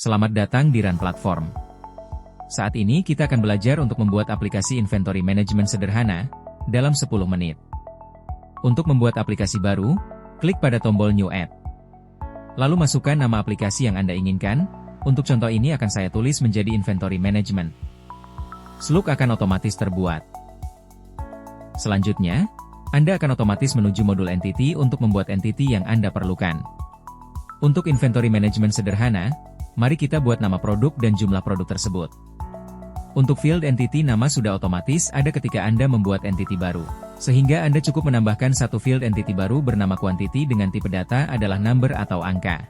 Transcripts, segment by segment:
Selamat datang di Run Platform. Saat ini kita akan belajar untuk membuat aplikasi inventory management sederhana dalam 10 menit. Untuk membuat aplikasi baru, klik pada tombol New App. Lalu masukkan nama aplikasi yang Anda inginkan. Untuk contoh ini akan saya tulis menjadi inventory management. Slug akan otomatis terbuat. Selanjutnya, Anda akan otomatis menuju modul entity untuk membuat entity yang Anda perlukan. Untuk inventory management sederhana, mari kita buat nama produk dan jumlah produk tersebut. Untuk field entity nama sudah otomatis ada ketika Anda membuat entity baru. Sehingga Anda cukup menambahkan satu field entity baru bernama quantity dengan tipe data adalah number atau angka.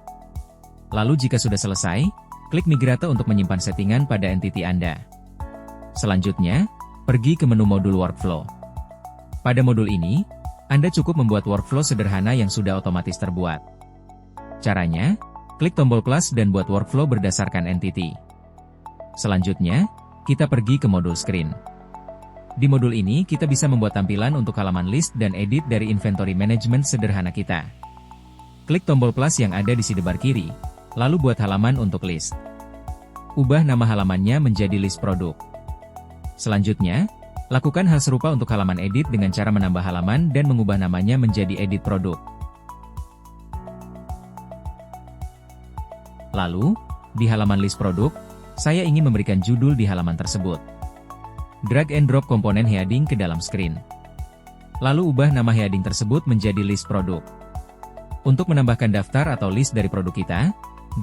Lalu jika sudah selesai, klik Migrate untuk menyimpan settingan pada entity Anda. Selanjutnya, pergi ke menu modul workflow. Pada modul ini, Anda cukup membuat workflow sederhana yang sudah otomatis terbuat. Caranya, klik tombol plus dan buat workflow berdasarkan entity. Selanjutnya, kita pergi ke modul screen. Di modul ini kita bisa membuat tampilan untuk halaman list dan edit dari inventory management sederhana kita. Klik tombol plus yang ada di sidebar kiri, lalu buat halaman untuk list. Ubah nama halamannya menjadi list produk. Selanjutnya, lakukan hal serupa untuk halaman edit dengan cara menambah halaman dan mengubah namanya menjadi edit produk. Lalu, di halaman list produk, saya ingin memberikan judul di halaman tersebut. Drag and drop komponen heading ke dalam screen. Lalu ubah nama heading tersebut menjadi list produk. Untuk menambahkan daftar atau list dari produk kita,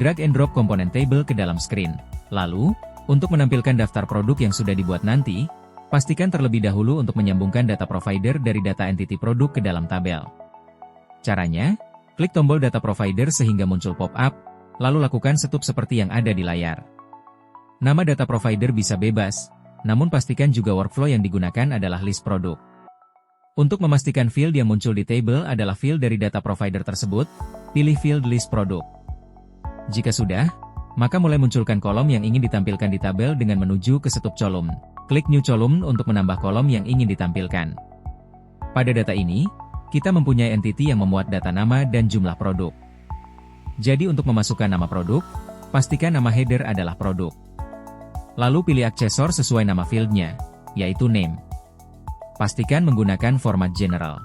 drag and drop komponen table ke dalam screen. Lalu, untuk menampilkan daftar produk yang sudah dibuat nanti, pastikan terlebih dahulu untuk menyambungkan data provider dari data entity produk ke dalam tabel. Caranya, klik tombol data provider sehingga muncul pop-up, lalu lakukan setup seperti yang ada di layar. Nama data provider bisa bebas, namun pastikan juga workflow yang digunakan adalah list produk. Untuk memastikan field yang muncul di table adalah field dari data provider tersebut, pilih field list produk. Jika sudah, maka mulai munculkan kolom yang ingin ditampilkan di tabel dengan menuju ke setup column. Klik New Column untuk menambah kolom yang ingin ditampilkan. Pada data ini, kita mempunyai entity yang memuat data nama dan jumlah produk. Jadi untuk memasukkan nama produk, pastikan nama header adalah produk. Lalu pilih aksesor sesuai nama fieldnya, yaitu name. Pastikan menggunakan format general.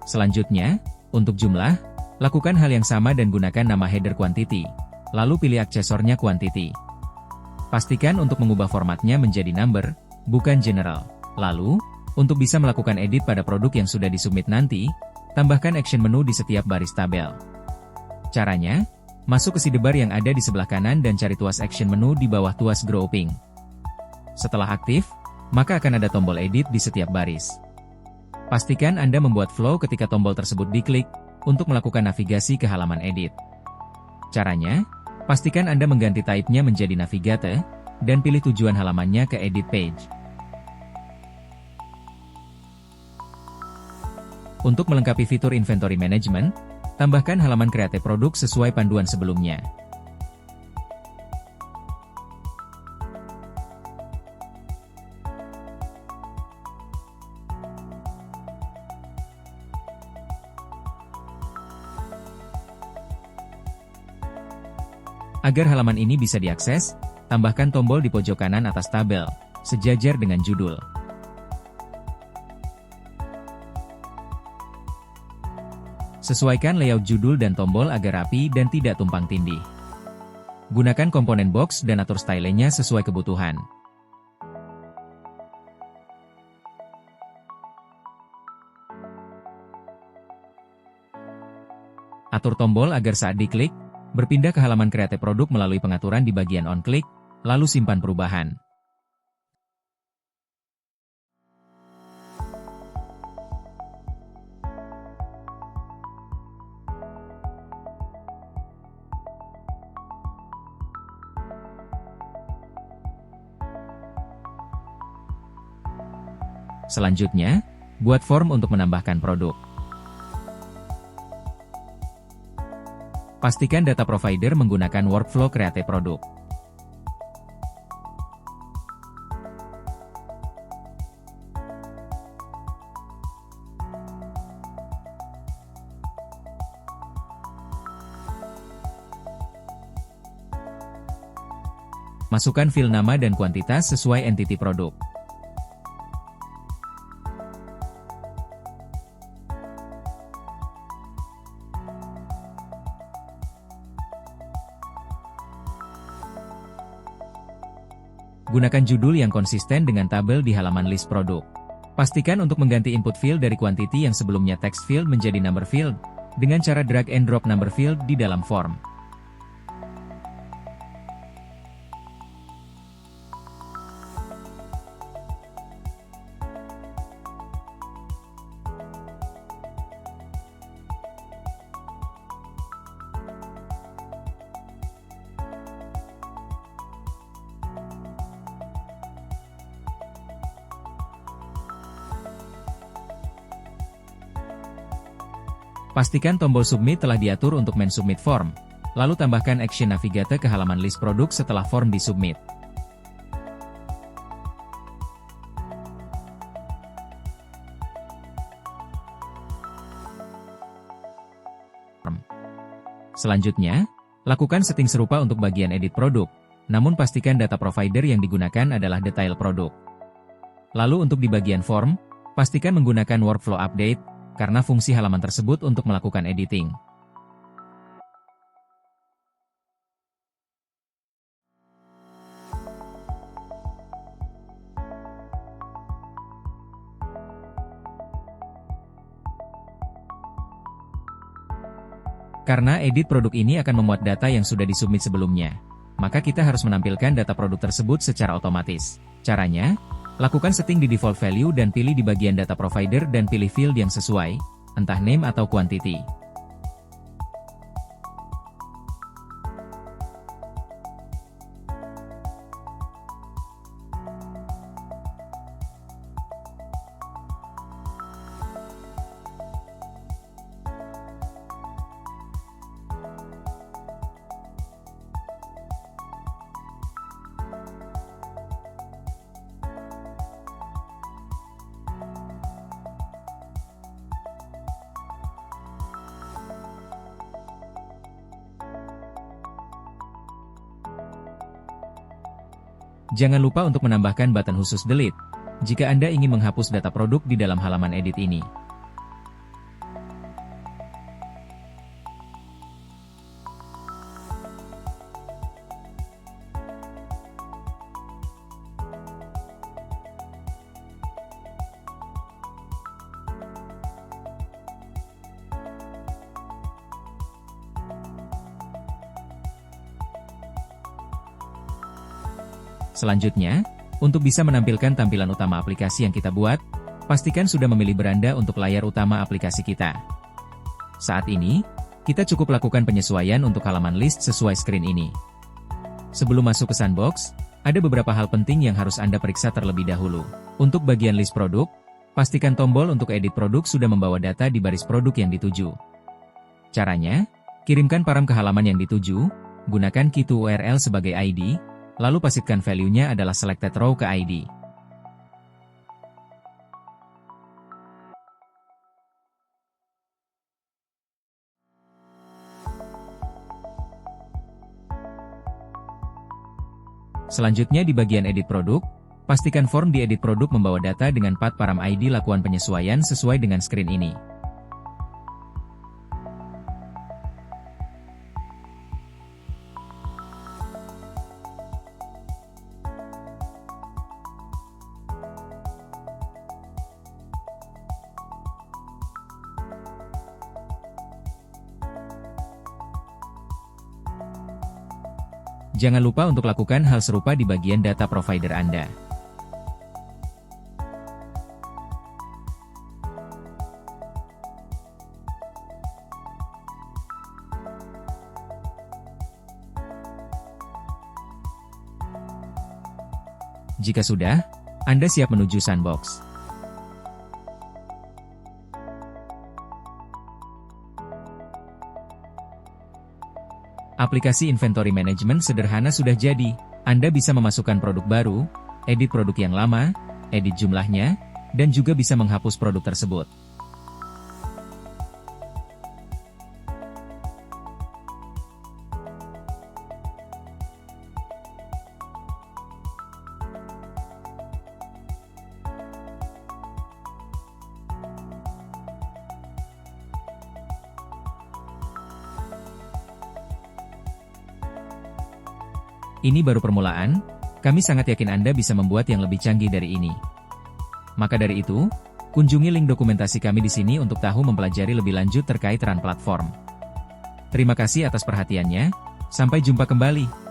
Selanjutnya, untuk jumlah, lakukan hal yang sama dan gunakan nama header quantity. Lalu pilih aksesornya quantity. Pastikan untuk mengubah formatnya menjadi number, bukan general. Lalu, untuk bisa melakukan edit pada produk yang sudah disubmit nanti, tambahkan action menu di setiap baris tabel. Caranya, masuk ke sidebar yang ada di sebelah kanan dan cari tuas action menu di bawah tuas grouping. Setelah aktif, maka akan ada tombol edit di setiap baris. Pastikan Anda membuat flow ketika tombol tersebut diklik, untuk melakukan navigasi ke halaman edit. Caranya, pastikan Anda mengganti type-nya menjadi navigate, dan pilih tujuan halamannya ke edit page. Untuk melengkapi fitur inventory management, tambahkan halaman create produk sesuai panduan sebelumnya. Agar halaman ini bisa diakses, tambahkan tombol di pojok kanan atas tabel, sejajar dengan judul. Sesuaikan layout judul dan tombol agar rapi dan tidak tumpang tindih. Gunakan komponen box dan atur stylenya sesuai kebutuhan. Atur tombol agar saat diklik, berpindah ke halaman create produk melalui pengaturan di bagian on click, lalu simpan perubahan. Selanjutnya, buat form untuk menambahkan produk. Pastikan data provider menggunakan workflow create produk. Masukkan file nama dan kuantitas sesuai entiti produk. Gunakan judul yang konsisten dengan tabel di halaman list produk. Pastikan untuk mengganti input field dari quantity yang sebelumnya text field menjadi number field, dengan cara drag and drop number field di dalam form. Pastikan tombol submit telah diatur untuk men-submit form, lalu tambahkan action navigator ke halaman list produk setelah form disubmit. Selanjutnya, lakukan setting serupa untuk bagian edit produk, namun pastikan data provider yang digunakan adalah detail produk. Lalu untuk di bagian form, pastikan menggunakan workflow update, karena fungsi halaman tersebut untuk melakukan editing. Karena edit produk ini akan memuat data yang sudah disubmit sebelumnya, maka kita harus menampilkan data produk tersebut secara otomatis. Caranya, lakukan setting di default value dan pilih di bagian data provider dan pilih field yang sesuai, entah name atau quantity. Jangan lupa untuk menambahkan button khusus delete, jika Anda ingin menghapus data produk di dalam halaman edit ini. Selanjutnya, untuk bisa menampilkan tampilan utama aplikasi yang kita buat, pastikan sudah memilih beranda untuk layar utama aplikasi kita. Saat ini, kita cukup lakukan penyesuaian untuk halaman list sesuai screen ini. Sebelum masuk ke sandbox, ada beberapa hal penting yang harus Anda periksa terlebih dahulu. Untuk bagian list produk, pastikan tombol untuk edit produk sudah membawa data di baris produk yang dituju. Caranya, kirimkan param ke halaman yang dituju, gunakan key to URL sebagai ID, lalu pasifkan value-nya adalah selected row ke ID. Selanjutnya di bagian edit produk, pastikan form di edit produk membawa data dengan path param ID. Lakukan penyesuaian sesuai dengan screen ini. Jangan lupa untuk lakukan hal serupa di bagian data provider Anda. Jika sudah, Anda siap menuju sandbox. Aplikasi inventory management sederhana sudah jadi. Anda bisa memasukkan produk baru, edit produk yang lama, edit jumlahnya, dan juga bisa menghapus produk tersebut. Ini baru permulaan, kami sangat yakin Anda bisa membuat yang lebih canggih dari ini. Maka dari itu, kunjungi link dokumentasi kami di sini untuk tahu mempelajari lebih lanjut terkait Run Platform. Terima kasih atas perhatiannya, sampai jumpa kembali.